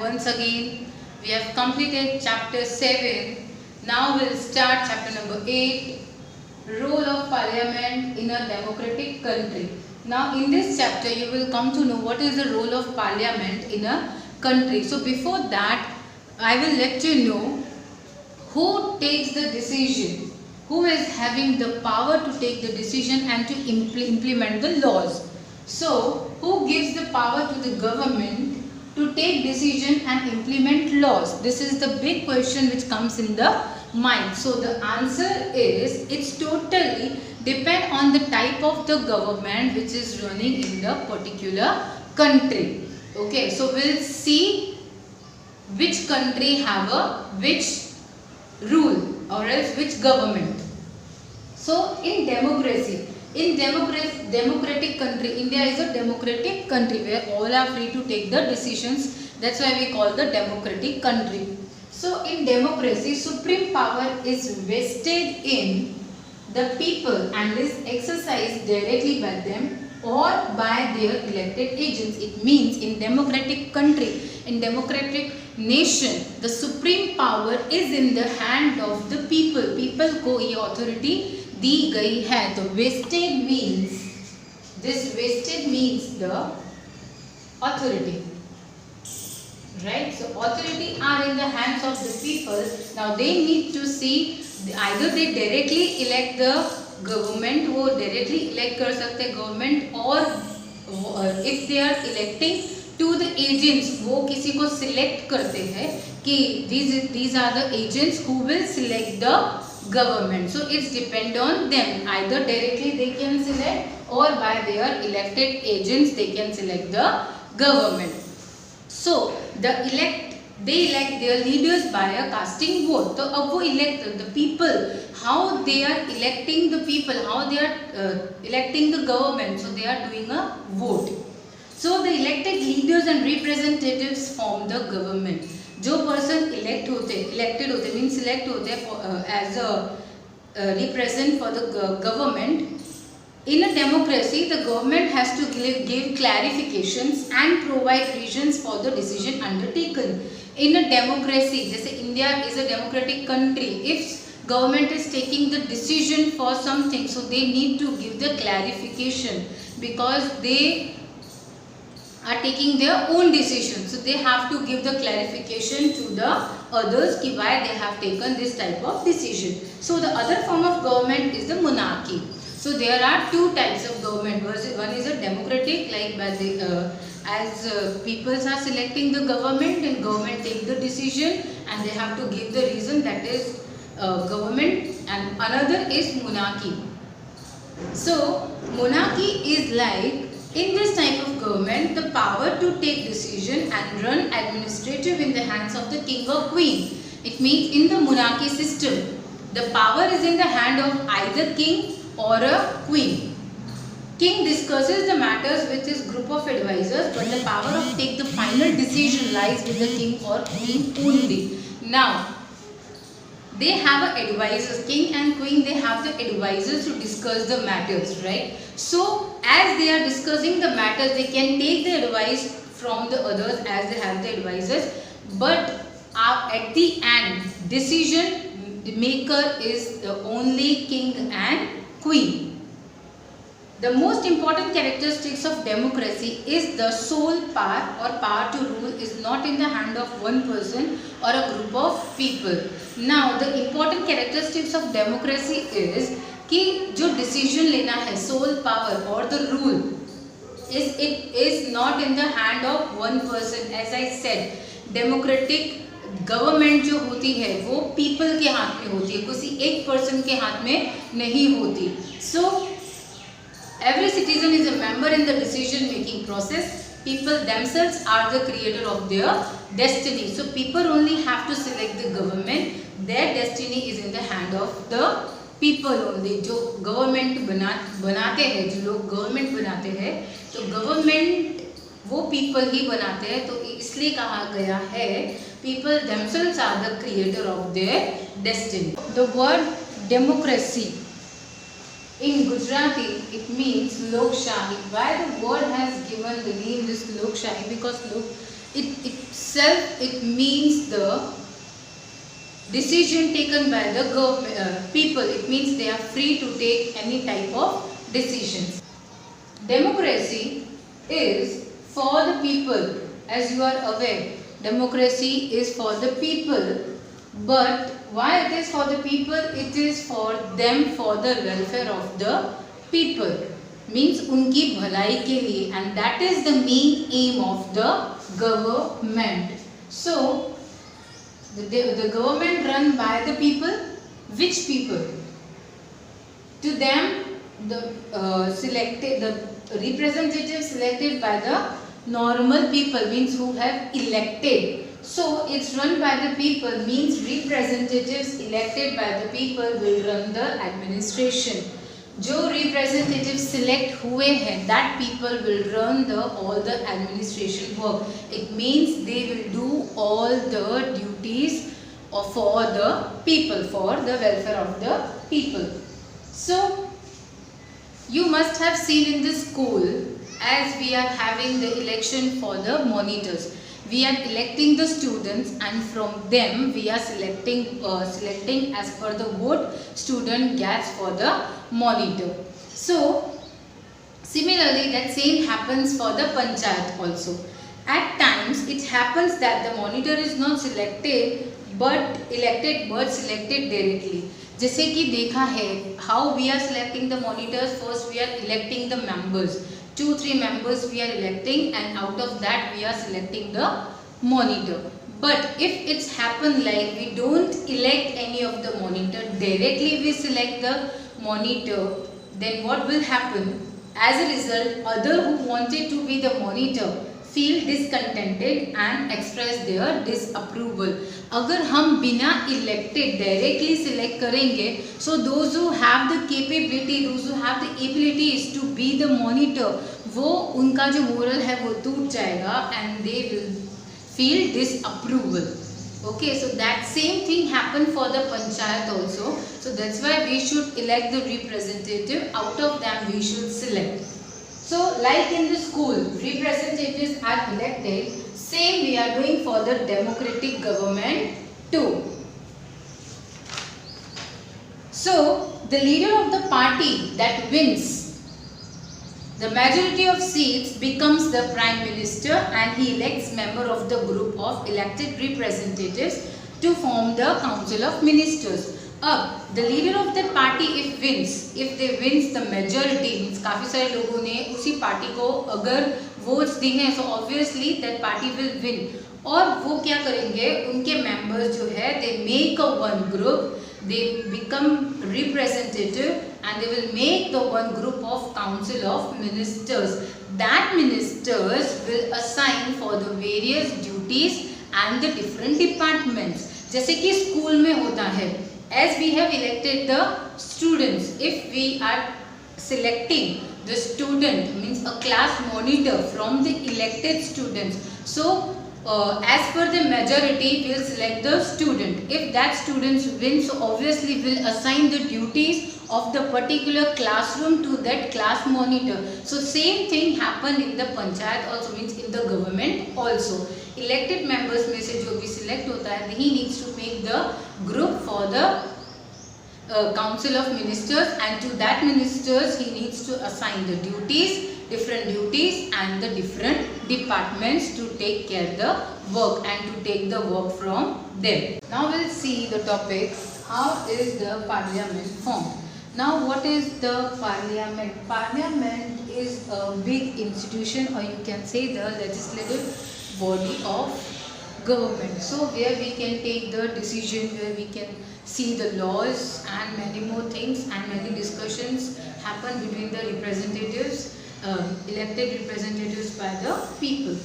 once again we have completed chapter 7. Now we'll start chapter number 8, role of parliament in a democratic country. Now in this chapter you will come to know what is the role of parliament in a country. So before that I will let you know who takes the decision, who is having the power to take the decision and to implement the laws. So who gives the power to the government to take decision and implement laws? This is the big question which comes in the mind. So the answer is it's totally depend on the type of the government which is running in the particular country. Okay, so we'll see which country have a which rule or else which government. So in democracy, in democratic country, India is a democratic country where all are free to take the decisions. That's why we call the democratic country. So in democracy, supreme power is vested in the people and is exercised directly by them or by their elected agents. It means in democratic country, in democratic nation, the supreme power is in the hand of the people. People को ये authority दी गई है. तो vested means, this vested means the authority, right? So authority are in the hands of the people. Now they need to see either they directly elect the government, वो directly elect कर सकते हैं government, or if they are electing to the agents, वो किसी को select करते हैं कि these are the agents who will select the government. So it's depend on them. Either directly they can select or by their elected agents they can select the government. So they elect their leaders by a casting vote. So अब वो elect the people, how they are electing the people, how they are electing the government. So they are doing a vote. So the elected leaders and representatives form the government. जो person elected होते mean select होते हैं as a represent for the government. In a democracy, the government has to give clarifications and provide reasons for the decision undertaken. In a democracy, जैसे India is a democratic country, if government is taking the decision for something, so they need to give the clarification because they are taking their own decision. So they have to give the clarification to the others ki why they have taken this type of decision. So the other form of government is the monarchy. So there are two types of government. One is a democratic, like by the peoples are selecting the government and government take the decision and they have to give the reason, that is government, and another is monarchy. So monarchy is like, in this type of government, the power to take decision and run administrative in the hands of the king or queen. It means in the monarchy system, the power is in the hand of either king or a queen. King discusses the matters with his group of advisors, but the power of take the final decision lies with the king or queen only. Now, they have advisors, king and queen, they have the advisors to discuss the matters, right? So as they are discussing the matters, they can take the advice from the others as they have the advisors, but at the end, decision maker is the only king and queen. The most important characteristics of democracy is the sole power or power to rule is not in the hand of one person or a group of people. Now the important characteristics of democracy is कि जो decision लेना है, sole power or the rule is not in the hand of one person. As I said, democratic government जो होती है वो people के हाथ में होती है, किसी एक पर्सन के हाथ में नहीं होती. सो every citizen is a member in the decision making process. People themselves are the creator of their destiny. So people only have to select the government. Their destiny is in the hand of the people only. जो government बनाते हैं, जो लोग government बनाते हैं, तो government वो people ही बनाते हैं. तो इसलिए कहा गया है people themselves are the creator of their destiny. The word democracy in Gujarati, it means Lok Shahi. Why the word has given the name this Lok Shahi? Because it means the decision taken by the people. It means they are free to take any type of decisions. Democracy is for the people. As you are aware, democracy is for the people. But why it is for the people? It is for them, for the welfare of the people. Means उनकी भलाई के लिए, and that is the main aim of the government. So the government run by the people. Which people? To them, the representatives selected by the normal people, means who have elected. So it's run by the people, means representatives elected by the people will run the administration. जो representatives select हुए हैं, that people will run all the administration work. It means they will do all the duties for the people, for the welfare of the people. So you must have seen in the school, as we are having the election for the monitors. We are electing the students, and from them we are selecting as per the vote student gets for the monitor. So similarly, that same happens for the panchayat also. At times it happens that the monitor is not selected but selected directly. जैसे कि देखा है, how we are selecting the monitors. First we are electing the members. 2-3 members we are electing, and out of that we are selecting the monitor. But if it's happened like we don't elect any of the monitor, directly we select the monitor, then what will happen? As a result, other who wanted to be the monitor feel discontented and express their disapproval. अगर हम बिना elected directly select करेंगे, so those who have the capability, those who have the abilities to be the monitor, वो उनका जो moral है वो टूट जाएगा, and they will feel disapproval. Okay, so that same thing happened for the panchayat also. So that's why we should elect the representative. Out of them we should select. So like in the school, representatives are elected. Same we are doing for the democratic government too. So the leader of the party that wins the majority of seats becomes the prime minister, and he elects member of the group of elected representatives to form the council of ministers. अब the leader of that party if they wins the majority, means काफी सारे लोगों ने उसी party को अगर votes दी हैं, so obviously that party will win. और वो क्या करेंगे, उनके members जो है they make a one group, they become representative, and they will make the one group of council of ministers. That ministers will assign for the various duties and the different departments. जैसे कि school में होता है, as we have elected the students, if we are selecting the student, means a class monitor from the elected students, so as per the majority we will select the student. If that student wins, so obviously we will assign the duties of the particular classroom to that class monitor. So same thing happened in the panchayat also, means in the government also. Elected members में से जो भी select होता है, he needs to make the group for the council of ministers, and to that ministers he needs to assign the duties, different duties and the different departments to take care the work and to take the work from them. Now we'll see the topics. How is the parliament formed? Now what is the parliament? Parliament is a big institution, or you can say the legislative body of government. So where we can take the decision, where we can see the laws and many more things, and many discussions happen between the representatives, elected representatives by the people.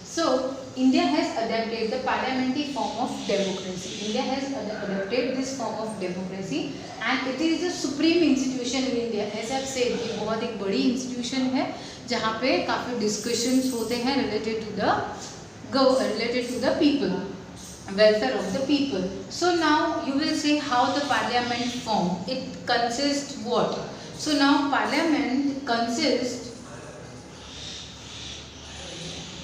So India has adopted the parliamentary form of democracy. India has adopted this form of democracy, and it is the supreme institution in India. As I've said, ये बहुत एक बड़ी institution है जहाँ पे काफी discussions होते हैं related to the people, welfare of the people. So now you will say how the parliament formed. It consists what? So now parliament consists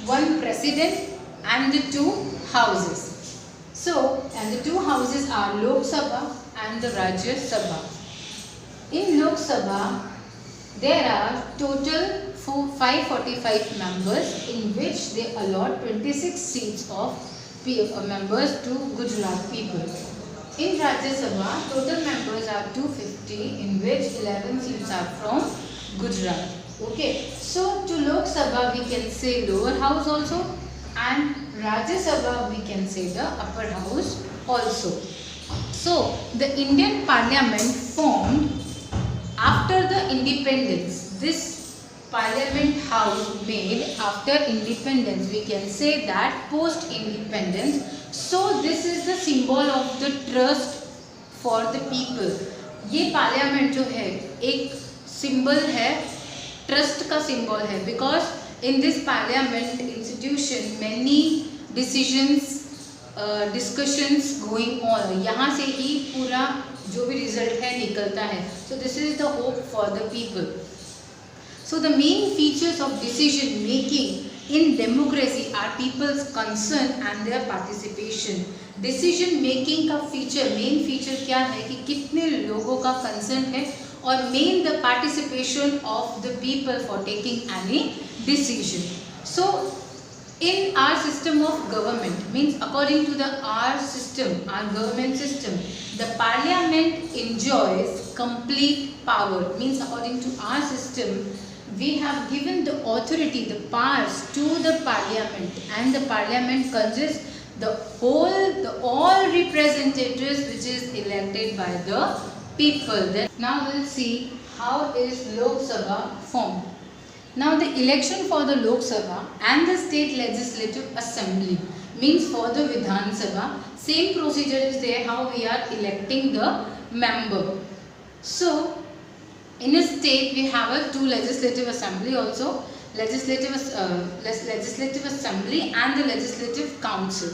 one president, and the two houses. So, and the two houses are Lok Sabha and the Rajya Sabha. In Lok Sabha, there are total 545 members, in which they allot 26 seats of members to Gujarat people. In Rajya Sabha, total members are 250, in which 11 seats are from Gujarat. Okay, so to Lok Sabha we can say lower house also, and Rajya Sabha we can say the upper house also. So the Indian Parliament formed after the independence. This Parliament house made after independence, we can say that post independence. So this is the symbol of the trust for the people. ये parliament जो है एक symbol है, trust का symbol है, because in this parliament institution many decisions discussions going on, यहाँ से ही पूरा जो भी रिजल्ट है निकलता है. So this is the hope for the people. So the main features of decision making in democracy are people's concern and their participation. Decision making का feature, main feature क्या है कि कितने लोगों का concern है, और main the participation of the people for taking any decision. So in our system of government, means according to our system, our government system, the parliament enjoys complete power. Means according to our system, we have given the authority, the powers to the parliament, and the parliament consists all representatives which is elected by the people. Then now we'll see how is Lok Sabha formed. Now the election for the Lok Sabha and the state legislative assembly, means for the Vidhan Sabha, same procedure is there how we are electing the member. So in a state we have a two legislative assembly also, legislative assembly and the legislative council.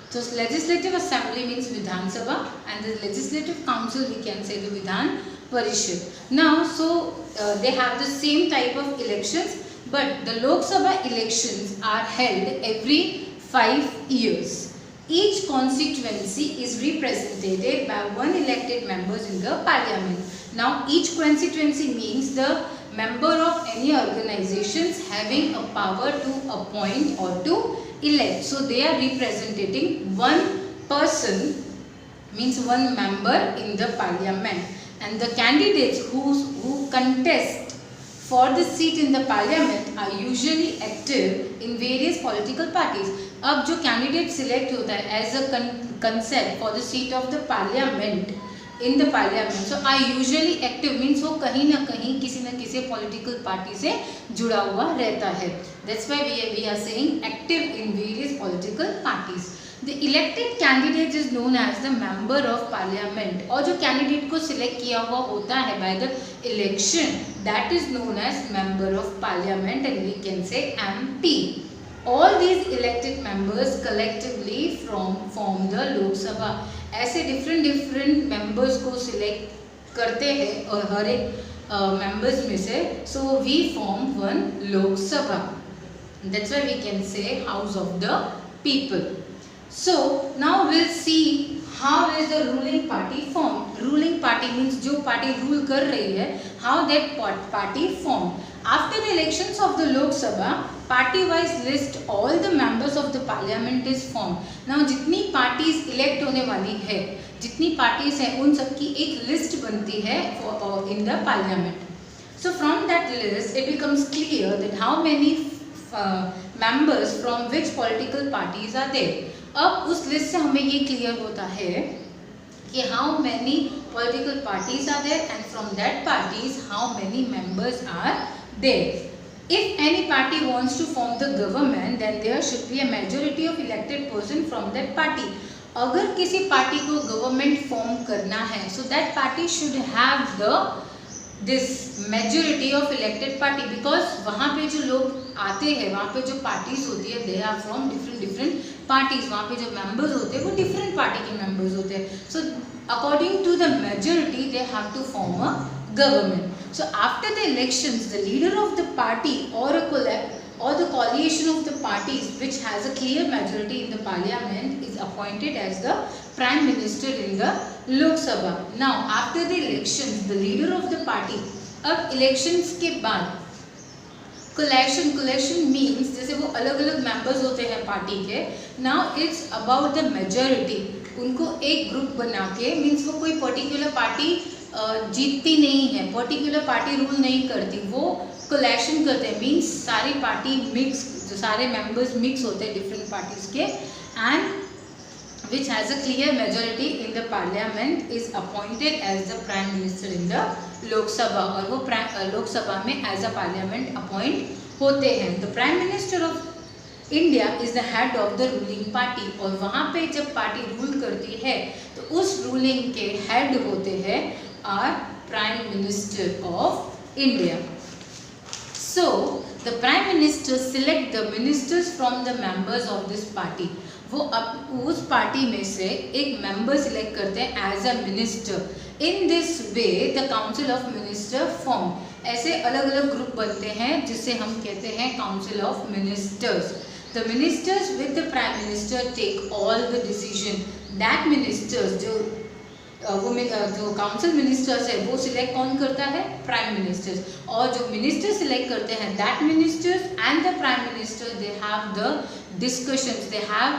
So legislative assembly means Vidhan Sabha, and the legislative council we can say the Vidhan Parishad. Now so they have the same type of elections, but the Lok Sabha elections are held every 5 years. Each constituency is represented by one elected members in the parliament. Now each constituency means the member of any organizations having a power to appoint or to elect. So they are representing one person, means one member in the parliament, and the candidates who contest for the seat in the parliament are usually active in various political parties. अब जो candidate select होता है as a concept for the seat of the parliament in the parliament, so I usually active means वो कहीं ना कहीं किसी न किसी पॉलिटिकल पार्टी से जुड़ा हुआ रहता है. That's why we are saying active in various political parties. The elected candidate is known as the member of parliament, और जो कैंडिडेट को सिलेक्ट किया हुआ होता है by the election, that is known as member of parliament, and we can say MP. All these elected members collectively form the Lok Sabha. ऐसे different members को select करते हैं और हर एक members में से, so we form one Lok Sabha. That's why we can say House of the People. So now we'll see how is the ruling party formed. Ruling party means जो party rule कर रही है, how that party formed. After the elections of the Lok Sabha, party-wise list all the members of the parliament is formed. Now जितनी parties elect होने वाली है, जितनी parties हैं, उन सब की एक list बनती है in the parliament. So from that list, it becomes clear that how many members from which political parties are there. अब उस list से हमें ये clear होता है कि how many political parties are there, and from that parties how many members are there. If any party wants to form the government, then there should be a majority of elected person from that party. अगर किसी party को government form करना है, so that party should have this majority of elected party, because वहाँ पे जो लोग आते हैं, वहाँ पे जो parties होती है, they are from different parties. वहाँ पे जो members होते हैं वो different party के members होते हैं. So according to the majority, they have to form a government. So after the elections, the leader of the party or a or the coalition of the parties which has a clear majority in the parliament is appointed as the prime minister in the Lok Sabha. Now after the elections, the leader of the party, अब elections के बाद coalition means जैसे वो अलग अलग members होते हैं party के, now it's about the majority. उनको एक ग्रुप बना के, मीन्स वो कोई पर्टिकुलर पार्टी जीतती नहीं है, पर्टिकुलर पार्टी रूल नहीं करती, वो कोलेशन करते हैं, मीन्स सारी पार्टी मिक्स, जो सारे मेंबर्स मिक्स होते हैं डिफरेंट पार्टीज के, and which has a clear majority in the parliament is appointed as the prime minister in the Lok Sabha, और वो लोकसभा में एज अ पार्लियामेंट अपॉइंट होते हैं. The prime minister of India is the head of the ruling party, और वहाँ पे जब party rule करती है तो उस रूलिंग के हेड होते हैं are prime minister of India. So, the Prime Minister select the ministers from the members of this party. वो उस पार्टी में से एक मेंबर सिलेक्ट करते हैं as a minister. In this way the council of minister form. ऐसे अलग अलग ग्रुप बनते हैं जिसे हम कहते हैं council of ministers. The ministers with the prime minister take all the decision. That ministers जो काउंसिल मिनिस्टर्स है वो सिलेक्ट कौन करता है? Prime ministers. और जो मिनिस्टर सिलेक्ट करते हैं that ministers and the prime minister they have the discussions, they have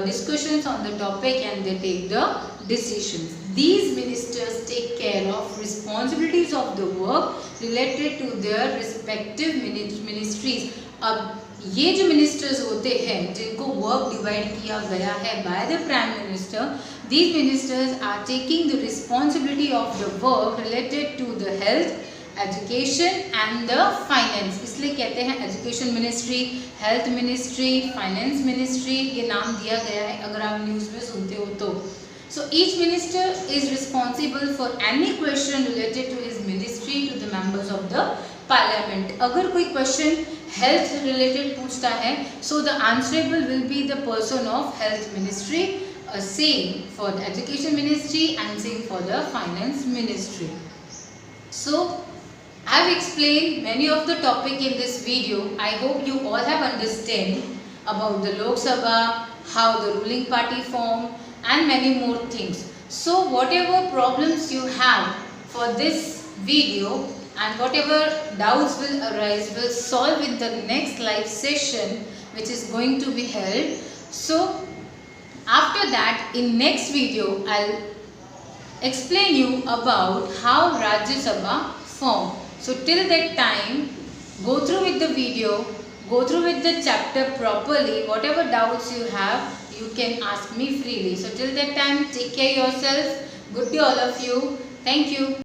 discussions on the topic and they take the decisions. These ministers take care of responsibilities of the work related to their respective ministries. अब ये जो ministers होते हैं जिनको work divide किया गया है by the prime minister, these ministers are taking the responsibility of the work related to the health, education and the finance. इसलिए कहते हैं education ministry, health ministry, finance ministry, ये नाम दिया गया है अगर आप न्यूज़ में सुनते हो तो. So each minister is responsible for any question related to his ministry to the members of the parliament. अगर कोई क्वेश्चन हेल्थ रिलेटेड पूछता है so the answerable will be the person of health ministry, same for the education ministry and same for the finance ministry. So I have explained many of the topic in this video. I hope you all have understand about the Lok Sabha, how the ruling party form and many more things. So whatever problems you have for this video and whatever doubts will arise will solve in the next live session which is going to be held. So after that in next video I'll explain you about how Rajya Sabha form. So till that time go through with the video, go through with the chapter properly. Whatever doubts you have you can ask me freely. So till that time take care yourself. Good day all of you. Thank you.